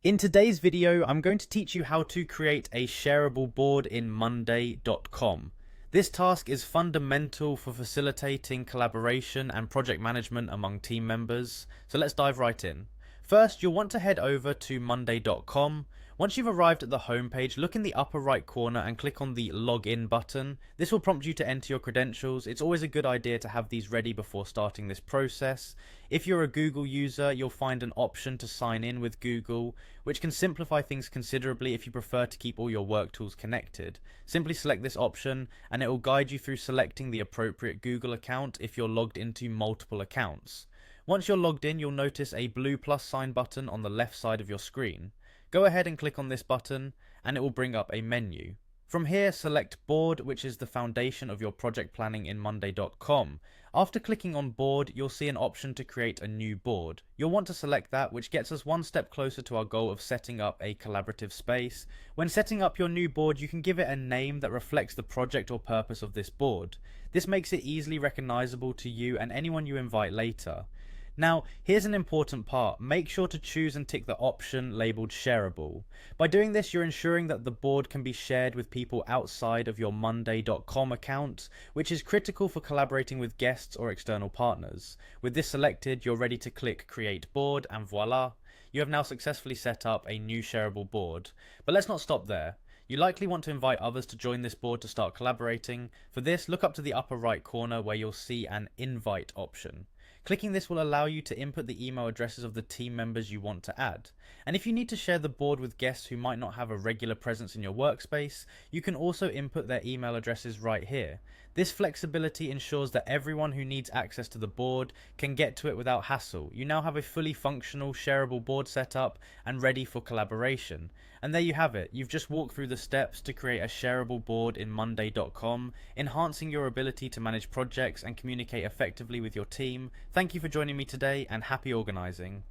In today's video, I'm going to teach you how to create a shareable board in Monday.com. This task is fundamental for facilitating collaboration and project management among team members, so let's dive right in. First, you'll want to head over to Monday.com. Once you've arrived at the homepage, look in the upper right corner and click on the Login button. This will prompt you to enter your credentials. It's always a good idea to have these ready before starting this process. If you're a Google user, you'll find an option to sign in with Google, which can simplify things considerably if you prefer to keep all your work tools connected. Simply select this option and it will guide you through selecting the appropriate Google account if you're logged into multiple accounts. Once you're logged in, you'll notice a blue plus sign button on the left side of your screen. Go ahead and click on this button and it will bring up a menu. From here, select Board, which is the foundation of your project planning in Monday.com. After clicking on Board, you'll see an option to create a new board. You'll want to select that, which gets us one step closer to our goal of setting up a collaborative space. When setting up your new board, you can give it a name that reflects the project or purpose of this board. This makes it easily recognizable to you and anyone you invite later. Now, here's an important part. Make sure to choose and tick the option labeled Shareable. By doing this, you're ensuring that the board can be shared with people outside of your Monday.com account, which is critical for collaborating with guests or external partners. With this selected, you're ready to click Create Board, and voila! You have now successfully set up a new shareable board. But let's not stop there. You likely want to invite others to join this board to start collaborating. For this, look up to the upper right corner where you'll see an Invite option. Clicking this will allow you to input the email addresses of the team members you want to add. And if you need to share the board with guests who might not have a regular presence in your workspace, you can also input their email addresses right here. This flexibility ensures that everyone who needs access to the board can get to it without hassle. You now have a fully functional, shareable board set up and ready for collaboration. And there you have it. You've just walked through the steps to create a shareable board in Monday.com, enhancing your ability to manage projects and communicate effectively with your team. Thank you for joining me today and happy organizing.